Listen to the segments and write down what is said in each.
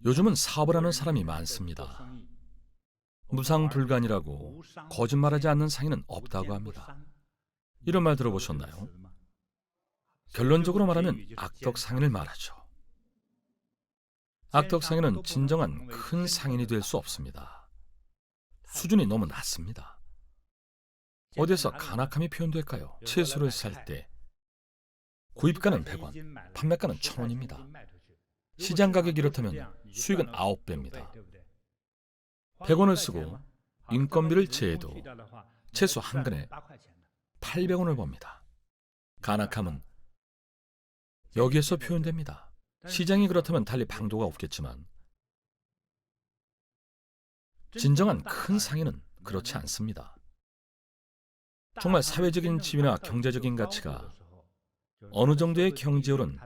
요즘은 사업을 하는 사람이 많습니다. 무상불간이라고 거짓말하지 않는 상인은 없다고 합니다. 이런 말 들어보셨나요? 결론적으로 말하면 악덕 상인을 말하죠. 악덕 상인은 진정한 큰 상인이 될 수 없습니다. 수준이 너무 낮습니다. 어디에서 간악함이 표현될까요? 채소를 살 때 구입가는 100원, 판매가는 1000원입니다. 시장 가격이 이렇다면 수익은 9배입니다. 100원을 쓰고 인건비를 제해도 채소 한 근에 800원을 법니다. 간악함은 여기에서 표현됩니다. 시장이 그렇다면 달리 방도가 없겠지만 진정한 큰 상인은 그렇지 않습니다. 정말 사회적인 지위나 경제적인 가치가 어느 정도의 경지에 오른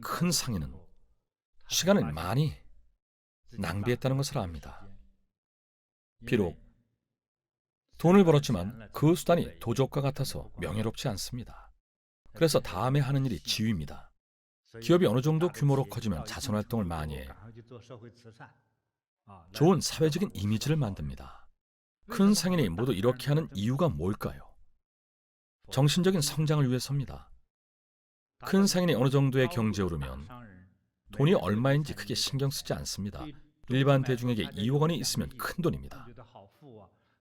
큰 상인은 시간을 많이 낭비했다는 것을 압니다. 비록 돈을 벌었지만 그 수단이 도적과 같아서 명예롭지 않습니다. 그래서 다음에 하는 일이 지위입니다. 기업이 어느 정도 규모로 커지면 자선활동을 많이 해 좋은 사회적인 이미지를 만듭니다. 큰 상인이 모두 이렇게 하는 이유가 뭘까요? 정신적인 성장을 위해서입니다. 큰 상인이 어느 정도의 경지에 오르면 돈이 얼마인지 크게 신경 쓰지 않습니다. 일반 대중에게 2억 원이 있으면 큰 돈입니다.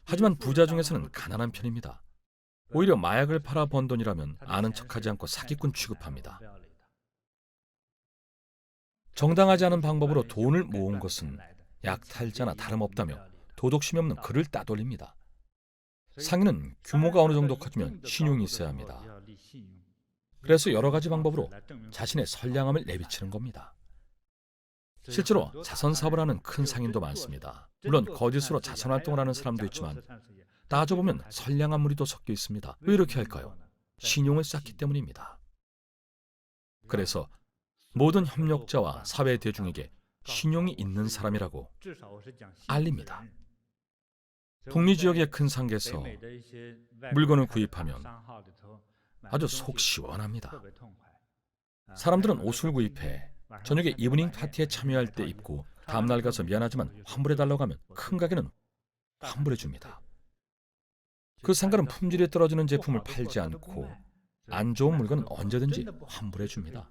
하지만 부자 중에서는 가난한 편입니다. 오히려 마약을 팔아 번 돈이라면 아는 척하지 않고 사기꾼 취급합니다. 정당하지 않은 방법으로 돈을 모은 것은 약탈자나 다름없다며 도덕심이 없는 그를 따돌립니다. 상인은 규모가 어느 정도 커지면 신용이 있어야 합니다. 그래서 여러 가지 방법으로 자신의 선량함을 내비치는 겁니다. 실제로 자선사업을 하는 큰 상인도 많습니다. 물론 거짓으로 자선활동을 하는 사람도 있지만 따져보면 선량한 무리도 섞여 있습니다. 왜 이렇게 할까요? 신용을 쌓기 때문입니다. 그래서 모든 협력자와 사회 대중에게 신용이 있는 사람이라고 알립니다. 북미 지역의 큰 상가에서 물건을 구입하면 아주 속 시원합니다. 사람들은 옷을 구입해 저녁에 이브닝 파티에 참여할 때 입고 다음날 가서 미안하지만 환불해달라고 하면 큰 가게는 환불해줍니다. 그 상가는 품질이 떨어지는 제품을 팔지 않고 안 좋은 물건은 언제든지 환불해줍니다.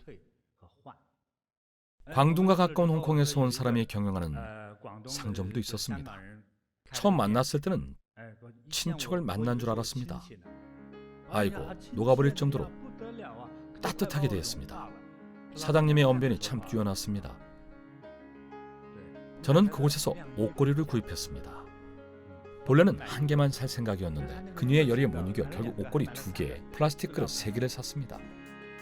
광둥과 가까운 홍콩에서 온 사람이 경영하는 상점도 있었습니다. 처음 만났을 때는 친척을 만난 줄 알았습니다. 아이고, 녹아버릴 정도로 따뜻하게 대했습니다. 사장님의 언변이 참 뛰어났습니다. 저는 그곳에서 옷걸이를 구입했습니다. 본래는 한 개만 살 생각이었는데 그녀의 열이 못 이겨 결국 옷걸이 2개, 플라스틱 그릇 3개를 샀습니다.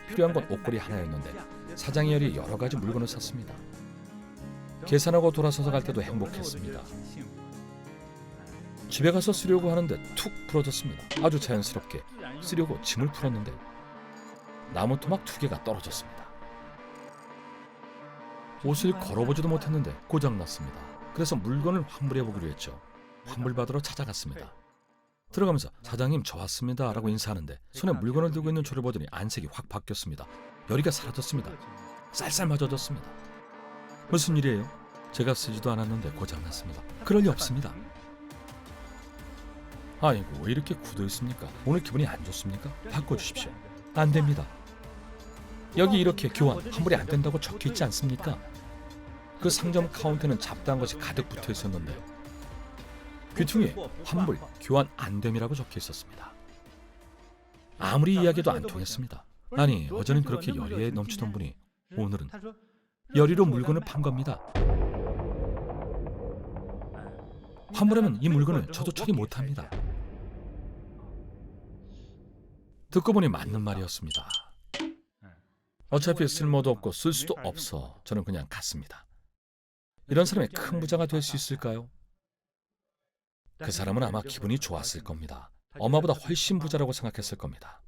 필요한 건 옷걸이 하나였는데 사장의 열이 여러 가지 물건을 샀습니다. 계산하고 돌아서서 갈 때도 행복했습니다. 집에 가서 쓰려고 하는데 툭 부러졌습니다. 아주 자연스럽게 쓰려고 짐을 풀었는데 나무 토막 2개가 떨어졌습니다. 옷을 걸어보지도 못했는데 고장났습니다. 그래서 물건을 환불해보기로 했죠. 환불받으러 찾아갔습니다. 들어가면서 사장님 저 왔습니다 라고 인사하는데 손에 물건을 들고 있는 저를 보더니 안색이 확 바뀌었습니다. 열이가 사라졌습니다. 쌀쌀맞아졌습니다. 무슨 일이에요? 제가 쓰지도 않았는데 고장났습니다. 그럴 리 없습니다. 아이고 왜 이렇게 굳어 있습니까? 오늘 기분이 안 좋습니까? 바꿔주십시오. 안 됩니다. 여기 이렇게 교환 환불이 안 된다고 적혀 있지 않습니까? 그 상점 카운터에는 잡다한 것이 가득 붙어 있었는데 귀퉁이에 환불, 교환 안 됨이라고 적혀 있었습니다. 아무리 이야기도 안 통했습니다. 아니 어제는 그렇게 열의에 넘치던 분이 오늘은 열의로 물건을 판 겁니다. 환불하면 이 물건을 저도 처리 못합니다. 듣고 보니 맞는 말이었습니다. 어차피 쓸모도 없고 쓸 수도 없어 저는 그냥 갔습니다. 이런 사람이 큰 부자가 될 수 있을까요? 그 사람은 아마 기분이 좋았을 겁니다. 엄마보다 훨씬 부자라고 생각했을 겁니다.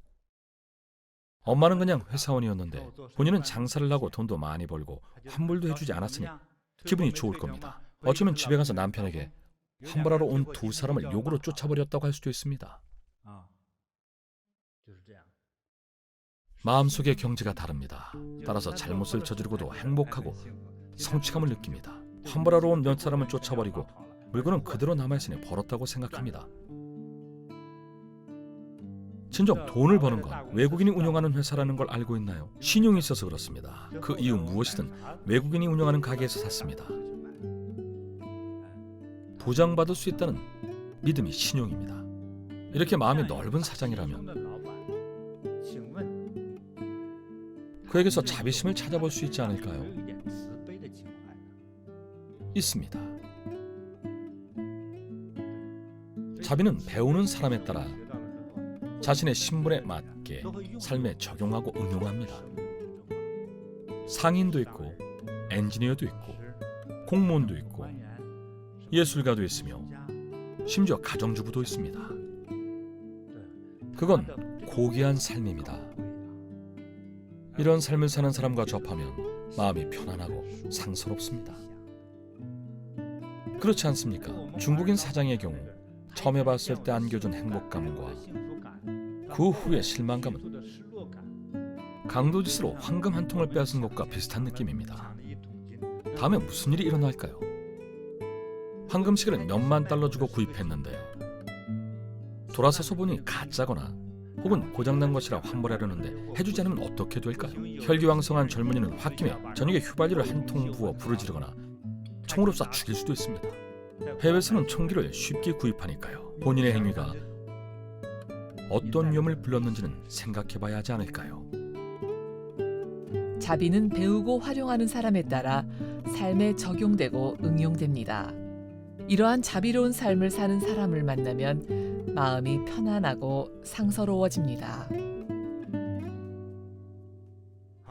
엄마는 그냥 회사원이었는데 본인은 장사를 하고 돈도 많이 벌고 환불도 해주지 않았으니 기분이 좋을 겁니다. 어쩌면 집에 가서 남편에게 환불하러 온 2사람을 욕으로 쫓아버렸다고 할 수도 있습니다. 마음속의 경지가 다릅니다. 따라서 잘못을 저지르고도 행복하고 성취감을 느낍니다. 환불하러 온 몇 사람을 쫓아버리고 물건은 그대로 남아있으니 벌었다고 생각합니다. 진정 돈을 버는 건 외국인이 운영하는 회사라는 걸 알고 있나요? 신용이 있어서 그렇습니다. 그 이후 무엇이든 외국인이 운영하는 가게에서 샀습니다. 보장받을 수 있다는 믿음이 신용입니다. 이렇게 마음이 넓은 사장이라면 그에게서 자비심을 찾아볼 수 있지 않을까요? 있습니다. 자비는 배우는 사람에 따라 자신의 신분에 맞게 삶에 적용하고 응용합니다. 상인도 있고 엔지니어도 있고 공무원도 있고 예술가도 있으며 심지어 가정주부도 있습니다. 그건 고귀한 삶입니다. 이런 삶을 사는 사람과 접하면 마음이 편안하고 상스럽습니다. 그렇지 않습니까? 중국인 사장의 경우 처음 해봤을 때 안겨준 행복감과 그 후의 실망감은 강도짓으로 황금 한 통을 빼앗은 것과 비슷한 느낌입니다. 다음에 무슨 일이 일어날까요? 황금시계를 몇만 달러 주고 구입했는데 돌아서서 보니 가짜거나 혹은 고장난 것이라 환불하려는데 해주지 않으면 어떻게 될까요? 혈기왕성한 젊은이는 홧김에 저녁에 휘발유를 한 통 부어 불을 지르거나 총으로 쏴 죽일 수도 있습니다. 해외에서는 총기를 쉽게 구입하니까요. 본인의 행위가 어떤 위험을 불렀는지는 생각해봐야 하지 않을까요? 자비는 배우고 활용하는 사람에 따라 삶에 적용되고 응용됩니다. 이러한 자비로운 삶을 사는 사람을 만나면 마음이 편안하고 상서로워집니다.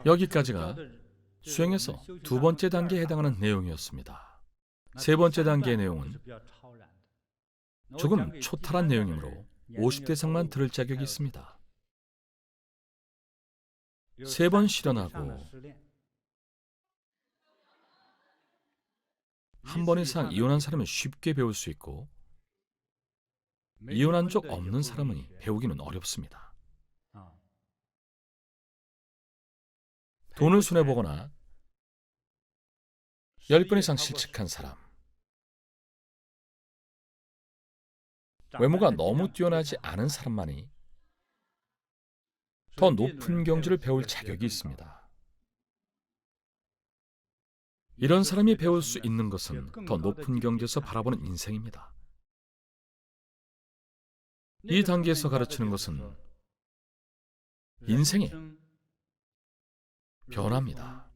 여기까지가 수행에서 두 번째 단계에 해당하는 내용이었습니다. 세 번째 단계의 내용은 조금 초탈한 내용이므로 50대 이상만 들을 자격이 있습니다. 3번 실현하고 1번 이상 이혼한 사람은 쉽게 배울 수 있고 이혼한 적 없는 사람은 배우기는 어렵습니다. 돈을 손해보거나 10번 이상 실직한 사람, 외모가 너무 뛰어나지 않은 사람만이 더 높은 경지를 배울 자격이 있습니다. 이런 사람이 배울 수 있는 것은 더 높은 경지에서 바라보는 인생입니다. 이 단계에서 가르치는 것은 인생의 변화입니다.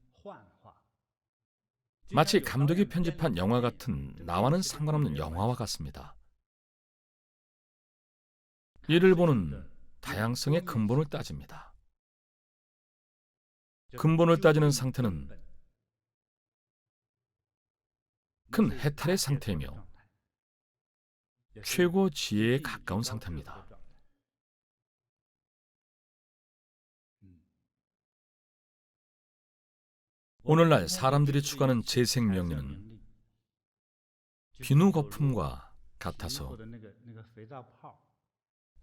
마치 감독이 편집한 영화 같은 나와는 상관없는 영화와 같습니다. 이를 보는 다양성의 근본을 따집니다. 근본을 따지는 상태는 큰 해탈의 상태이며 최고 지혜에 가까운 상태입니다. 오늘날 사람들이 추구하는 재생명리는 비누 거품과 같아서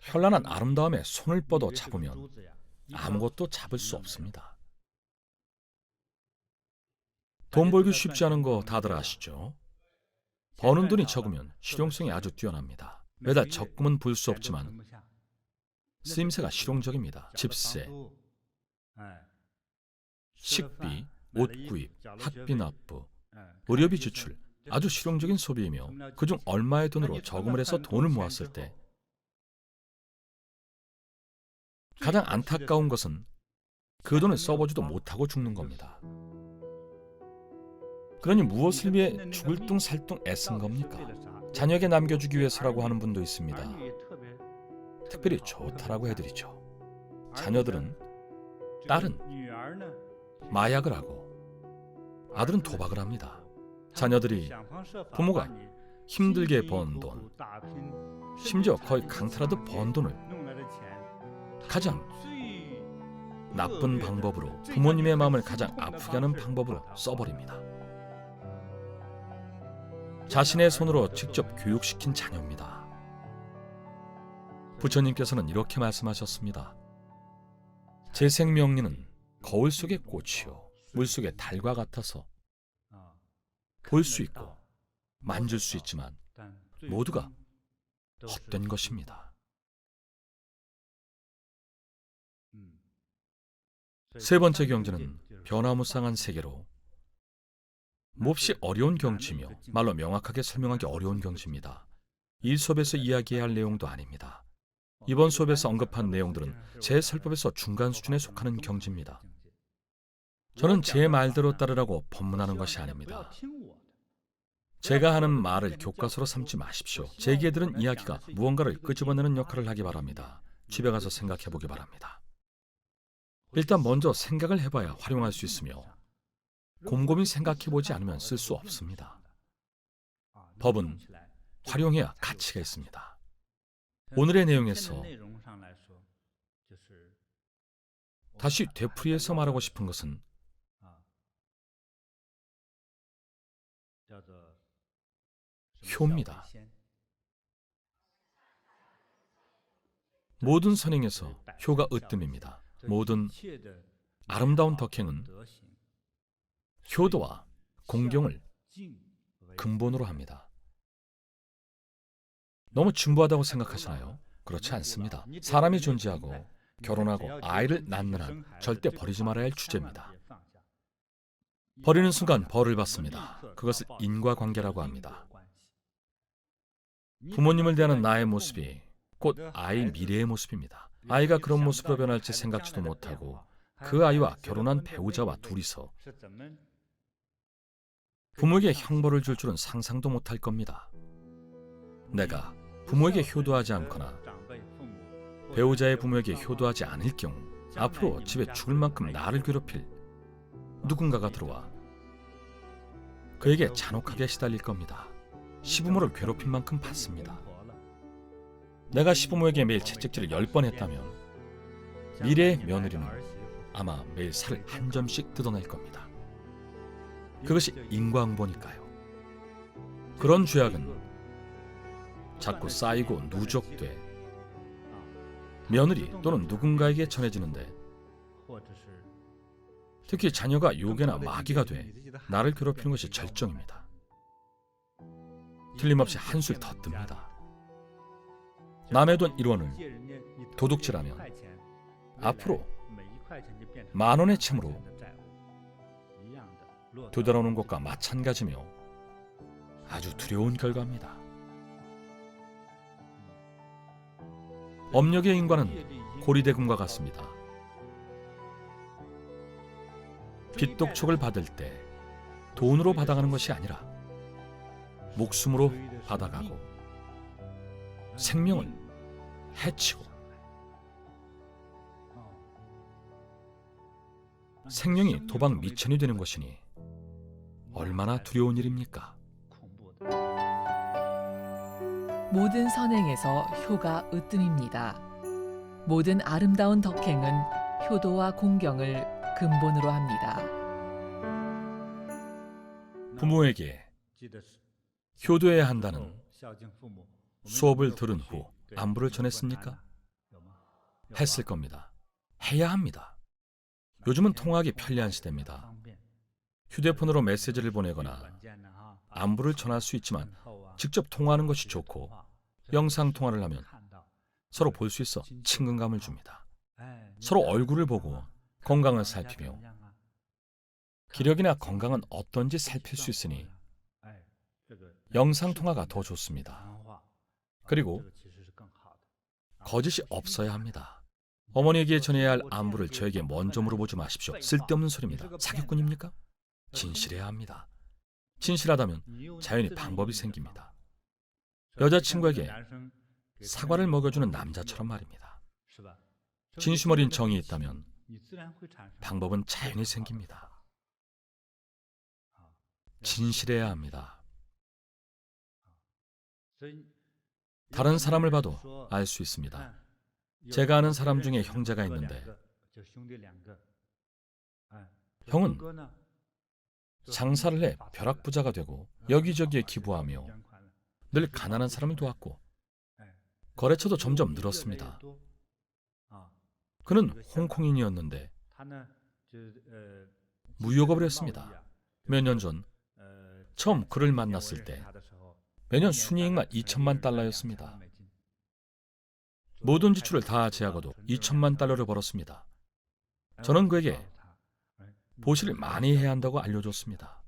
현란한 아름다움에 손을 뻗어 잡으면 아무것도 잡을 수 없습니다. 돈 벌기 쉽지 않은 거 다들 아시죠? 버는 돈이 적으면 실용성이 아주 뛰어납니다. 매달 적금은 볼 수 없지만 쓰임새가 실용적입니다. 집세, 식비, 옷 구입, 학비 납부, 의료비 지출, 아주 실용적인 소비이며 그중 얼마의 돈으로 저금을 해서 돈을 모았을 때 가장 안타까운 것은 그 돈을 써보지도 못하고 죽는 겁니다. 그러니 무엇을 위해 죽을 둥 살 둥 애쓴 겁니까? 자녀에게 남겨주기 위해서라고 하는 분도 있습니다. 특별히 좋다라고 해드리죠. 자녀들은, 딸은 마약을 하고 아들은 도박을 합니다. 자녀들이 부모가 힘들게 번 돈, 심지어 거의 강탈하듯 번 돈을 가장 나쁜 방법으로 부모님의 마음을 가장 아프게 하는 방법으로 써버립니다. 자신의 손으로 직접 교육시킨 자녀입니다. 부처님께서는 이렇게 말씀하셨습니다. 재생명리는 거울 속의 꽃이요 물속의 달과 같아서 볼 수 있고 만질 수 있지만 모두가 헛된 것입니다. 세 번째 경지는 변화무쌍한 세계로 몹시 어려운 경지며 말로 명확하게 설명하기 어려운 경지입니다. 이 수업에서 이야기해야 할 내용도 아닙니다. 이번 수업에서 언급한 내용들은 제 설법에서 중간 수준에 속하는 경지입니다. 저는 제 말대로 따르라고 법문하는 것이 아닙니다. 제가 하는 말을 교과서로 삼지 마십시오. 제게 들은 이야기가 무언가를 끄집어내는 역할을 하기 바랍니다. 집에 가서 생각해 보기 바랍니다. 일단 먼저 생각을 해봐야 활용할 수 있으며 곰곰이 생각해 보지 않으면 쓸 수 없습니다. 법은 활용해야 가치가 있습니다. 오늘의 내용에서 다시 되풀이해서 말하고 싶은 것은 효입니다. 모든 선행에서 효가 으뜸입니다. 모든 아름다운 덕행은 효도와 공경을 근본으로 합니다. 너무 진부하다고 생각하시나요? 그렇지 않습니다. 사람이 존재하고 결혼하고 아이를 낳는 한 절대 버리지 말아야 할 주제입니다. 버리는 순간 벌을 받습니다. 그것을 인과관계라고 합니다. 부모님을 대하는 나의 모습이 곧 아이 미래의 모습입니다. 아이가 그런 모습으로 변할지 생각지도 못하고 그 아이와 결혼한 배우자와 둘이서 부모에게 형벌을 줄 줄은 상상도 못할 겁니다. 내가 부모에게 효도하지 않거나 배우자의 부모에게 효도하지 않을 경우 앞으로 집에 죽을 만큼 나를 괴롭힐 누군가가 들어와 그에게 잔혹하게 시달릴 겁니다. 시부모를 괴롭힌 만큼 받습니다. 내가 시부모에게 매일 채찍질을 10번 했다면 미래의 며느리는 아마 매일 살을 한 점씩 뜯어낼 겁니다. 그것이 인과응보니까요. 그런 죄악은 자꾸 쌓이고 누적돼 며느리 또는 누군가에게 전해지는데 특히 자녀가 요괴나 마귀가 돼 나를 괴롭히는 것이 절정입니다. 틀림없이 한술 더 뜹니다. 남의 돈 1원을 도둑질하면 앞으로 10,000원의 채무로 되돌아오는 것과 마찬가지며 아주 두려운 결과입니다. 업력의 인과는 고리대금과 같습니다. 빚독촉을 받을 때 돈으로 받아가는 것이 아니라 목숨으로 받아가고 생명을 해치고 생명이 도박 미천이 되는 것이니 얼마나 두려운 일입니까? 모든 선행에서 효가 으뜸입니다. 모든 아름다운 덕행은 효도와 공경을 근본으로 합니다. 부모에게 효도해야 한다는 수업을 들은 후 안부를 전했습니까? 했을 겁니다. 해야 합니다. 요즘은 통화하기 편리한 시대입니다. 휴대폰으로 메시지를 보내거나 안부를 전할 수 있지만 직접 통화하는 것이 좋고 영상 통화를 하면 서로 볼 수 있어 친근감을 줍니다. 서로 얼굴을 보고 건강을 살피며 기력이나 건강은 어떤지 살필 수 있으니 영상 통화가 더 좋습니다. 그리고 거짓이 없어야 합니다. 어머니에게 전해야 할 안부를 저에게 먼저 물어보지 마십시오. 쓸데없는 소리입니다. 사기꾼입니까? 진실해야 합니다. 진실하다면 자연히 방법이 생깁니다. 여자친구에게 사과를 먹여주는 남자처럼 말입니다. 진심 어린 정이 있다면 방법은 자연히 생깁니다. 진실해야 합니다. 다른 사람을 봐도 알 수 있습니다. 제가 아는 사람 중에 형제가 있는데 형은 장사를 해 벼락부자가 되고 여기저기에 기부하며 늘 가난한 사람을 도왔고 거래처도 점점 늘었습니다. 그는 홍콩인이었는데 무역업을 했습니다. 몇 년 전 처음 그를 만났을 때 매년 순이익만 2천만 달러였습니다. 모든 지출을 다 제하고도 2천만 달러를 벌었습니다. 저는 그에게 보시를 많이 해야 한다고 알려줬습니다.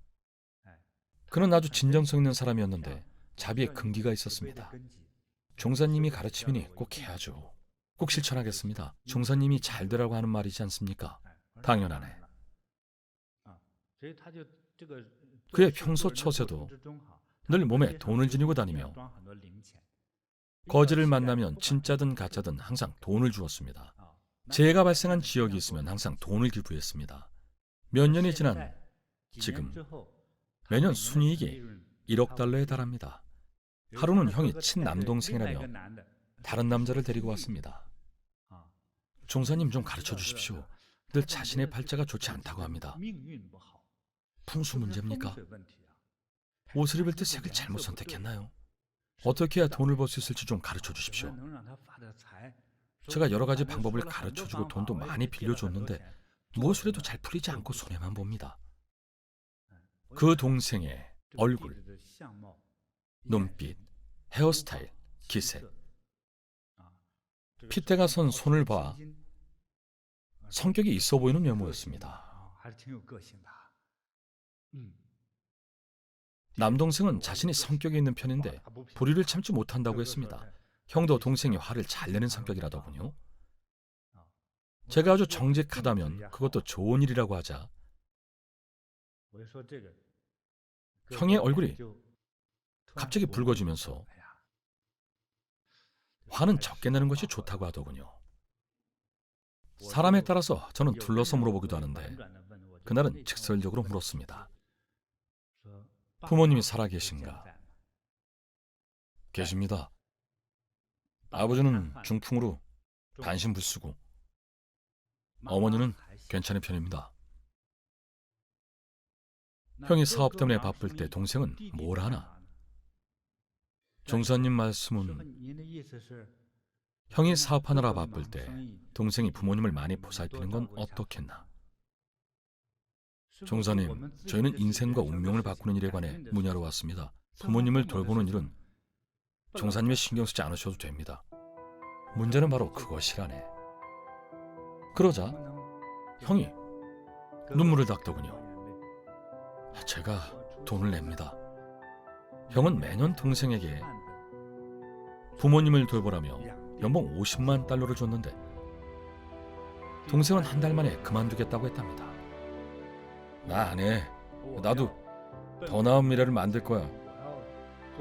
그는 아주 진정성 있는 사람이었는데 자비에 금기가 있었습니다. 종사님이 가르치면 꼭 해야죠. 꼭 실천하겠습니다. 종사님이 잘 되라고 하는 말이지 않습니까? 당연하네. 그의 평소 처세도 늘 몸에 돈을 지니고 다니며 거지를 만나면 진짜든 가짜든 항상 돈을 주었습니다. 재해가 발생한 지역이 있으면 항상 돈을 기부했습니다. 몇 년이 지난 지금 매년 순이익이 1억 달러에 달합니다. 하루는 형이 친남동생이라며 다른 남자를 데리고 왔습니다. 종사님 좀 가르쳐 주십시오. 늘 자신의 팔자가 좋지 않다고 합니다. 풍수 문제입니까? 옷을 입을 때 색을 잘못 선택했나요? 어떻게 해야 돈을 벌 수 있을지 좀 가르쳐 주십시오. 제가 여러 가지 방법을 가르쳐주고 돈도 많이 빌려줬는데 무엇을 해도 잘 풀리지 않고 손해만 봅니다. 그 동생의 얼굴, 눈빛, 헤어스타일, 기색, 핏대가 선 손을 봐 성격이 있어 보이는 외모였습니다. 남동생은 자신이 성격이 있는 편인데 불의를 참지 못한다고 했습니다. 형도 동생이 화를 잘 내는 성격이라더군요. 제가 아주 정직하다면 그것도 좋은 일이라고 하자 형의 얼굴이 갑자기 붉어지면서 화는 적게 내는 것이 좋다고 하더군요. 사람에 따라서 저는 둘러서 물어보기도 하는데 그날은 직설적으로 물었습니다. 부모님이 살아계신가? 계십니다. 아버지는 중풍으로 반신불수고 어머니는 괜찮은 편입니다. 형이 사업 때문에 바쁠 때 동생은 뭘 하나? 종사님 말씀은 형이 사업하느라 바쁠 때 동생이 부모님을 많이 보살피는 건 어떻겠나? 종사님, 저희는 인생과 운명을 바꾸는 일에 관해 문의하러 왔습니다. 부모님을 돌보는 일은 종사님이 신경 쓰지 않으셔도 됩니다. 문제는 바로 그것이라네. 그러자 형이 눈물을 닦더군요. 제가 돈을 냅니다. 형은 매년 동생에게 부모님을 돌보라며 연봉 50만 달러를 줬는데 동생은 한 달 만에 그만두겠다고 했답니다. 나 안 해. 나도 더 나은 미래를 만들 거야.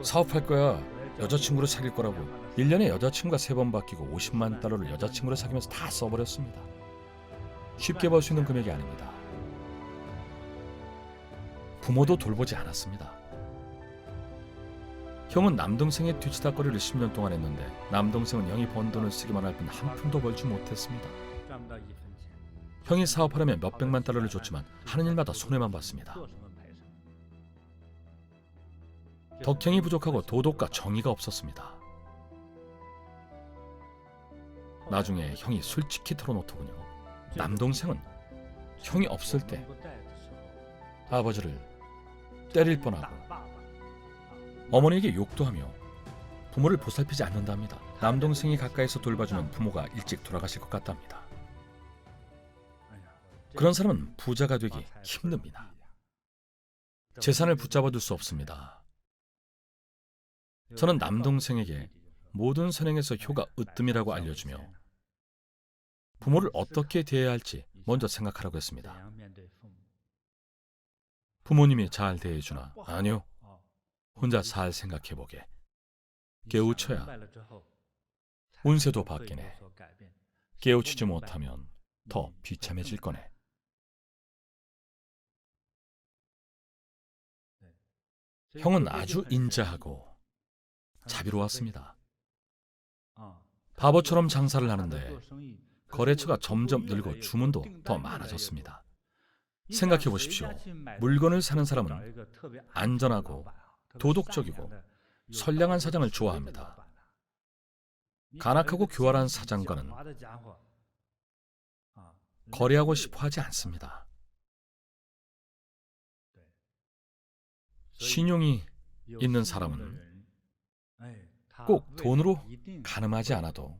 사업할 거야. 여자친구를 사귈 거라고. 1년에 여자친구가 3번 바뀌고 50만 달러를 여자친구를 사귀면서 다 써버렸습니다. 쉽게 벌 수 있는 금액이 아닙니다. 부모도 돌보지 않았습니다. 형은 남동생의 뒤치다거리를 10년 동안 했는데 남동생은 형이 번 돈을 쓰기만 할 뿐 한 푼도 벌지 못했습니다. 형이 사업하려면 몇백만 달러를 줬지만 하는 일마다 손해만 봤습니다. 덕행이 부족하고 도덕과 정의가 없었습니다. 나중에 형이 솔직히 털어놓더군요. 남동생은 형이 없을 때 아버지를 때릴 뻔하고 어머니에게 욕도 하며 부모를 보살피지 않는답니다. 남동생이 가까이서 돌봐주면 부모가 일찍 돌아가실 것 같답니다. 그런 사람은 부자가 되기 힘듭니다. 재산을 붙잡아둘 수 없습니다. 저는 남동생에게 모든 선행에서 효가 으뜸이라고 알려주며 부모를 어떻게 대해야 할지 먼저 생각하라고 했습니다. 부모님이 잘 대해주나? 아니요. 혼자 잘 생각해보게. 깨우쳐야 운세도 바뀌네. 깨우치지 못하면 더 비참해질 거네. 형은 아주 인자하고 자비로웠습니다. 바보처럼 장사를 하는데 거래처가 점점 늘고 주문도 더 많아졌습니다. 생각해 보십시오. 물건을 사는 사람은 안전하고 도덕적이고 선량한 사장을 좋아합니다. 간악하고 교활한 사장과는 거래하고 싶어 하지 않습니다. 신용이 있는 사람은 꼭 돈으로 가늠하지 않아도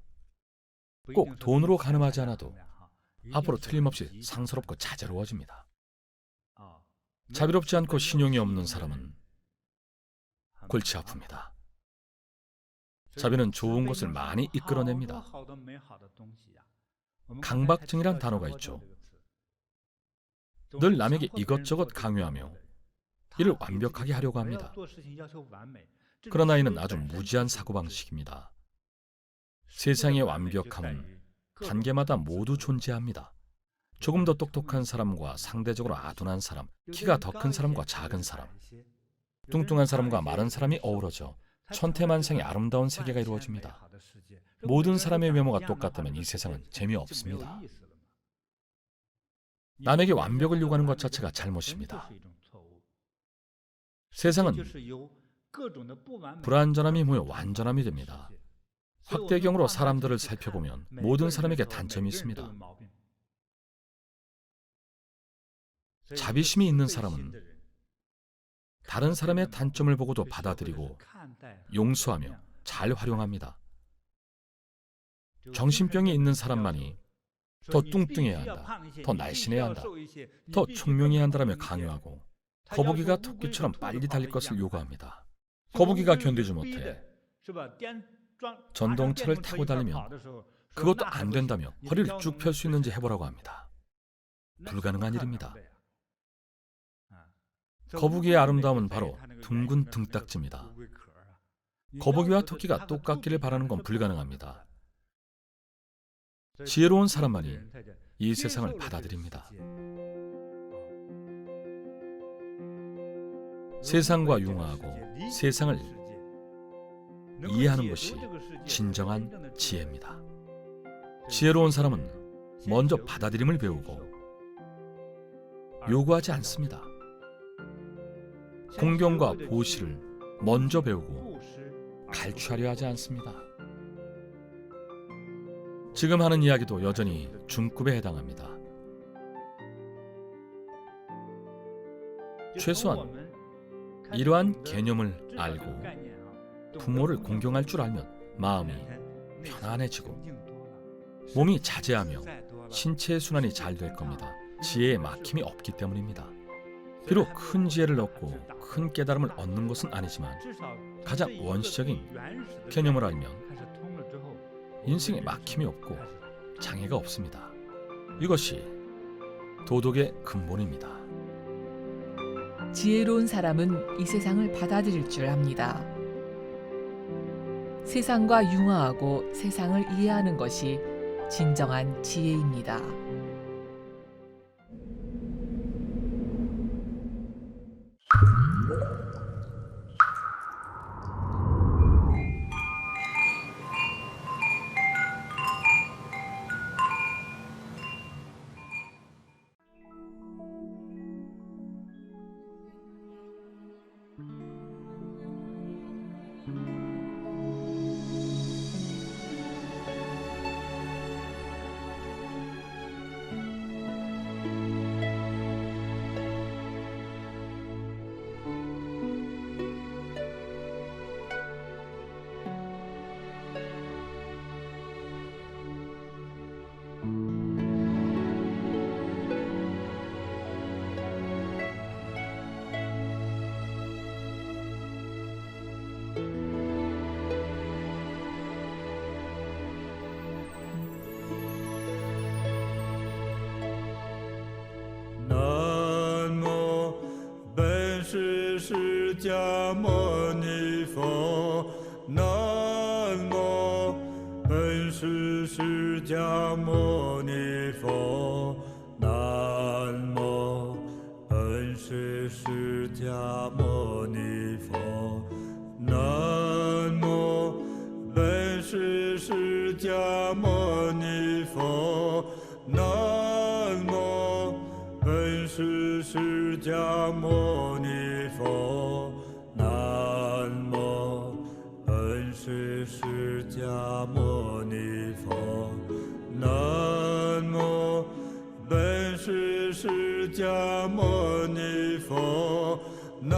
앞으로 틀림없이 상스럽고 자애로워집니다. 자비롭지 않고 신용이 없는 사람은 골치 아픕니다. 자비는 좋은 것을 많이 이끌어냅니다. 강박증이란 단어가 있죠. 늘 남에게 이것저것 강요하며 이를 완벽하게 하려고 합니다. 그러나 이는 아주 무지한 사고방식입니다. 세상의 완벽함은 단계마다 모두 존재합니다. 조금 더 똑똑한 사람과 상대적으로 아둔한 사람, 키가 더 큰 사람과 작은 사람, 뚱뚱한 사람과 마른 사람이 어우러져 천태만상의 아름다운 세계가 이루어집니다. 모든 사람의 외모가 똑같다면 이 세상은 재미없습니다. 남에게 완벽을 요구하는 것 자체가 잘못입니다. 세상은 불완전함이 모여 완전함이 됩니다. 확대경으로 사람들을 살펴보면 모든 사람에게 단점이 있습니다. 자비심이 있는 사람은 다른 사람의 단점을 보고도 받아들이고 용서하며 잘 활용합니다. 정신병이 있는 사람만이 더 뚱뚱해야 한다, 더 날씬해야 한다, 더 총명해야 한다라며 강요하고 거북이가 토끼처럼 빨리 달릴 것을 요구합니다. 거북이가 견디지 못해 전동차를 타고 달리면 그것도 안 된다며 허리를 쭉 펼 수 있는지 해보라고 합니다. 불가능한 일입니다. 거북이의 아름다움은 바로 둥근 등딱지입니다. 거북이와 토끼가 똑같기를 바라는 건 불가능합니다. 지혜로운 사람만이 이 세상을 받아들입니다. 세상과 융화하고 세상을 이해하는 것이 진정한 지혜입니다. 지혜로운 사람은 먼저 받아들임을 배우고 요구하지 않습니다. 공경과 보시를 먼저 배우고 갈취하려 하지 않습니다. 지금 하는 이야기도 여전히 중급에 해당합니다. 최소한 이러한 개념을 알고 부모를 공경할 줄 알면 마음이 편안해지고 몸이 자제하며 신체의 순환이 잘 될 겁니다. 지혜에 막힘이 없기 때문입니다. 비록 큰 지혜를 얻고 큰 깨달음을 얻는 것은 아니지만 가장 원시적인 개념을 알면 인생에 막힘이 없고 장애가 없습니다. 이것이 도덕의 근본입니다. 지혜로운 사람은 이 세상을 받아들일 줄 압니다. 세상과 융화하고 세상을 이해하는 것이 진정한 지혜입니다.释迦牟尼佛，南无本师释迦牟尼佛，南无本师释迦牟尼佛，南无本师释迦牟尼佛，南无本师释迦牟尼佛，南无本师释迦牟尼佛，南无本师释迦牟尼佛，南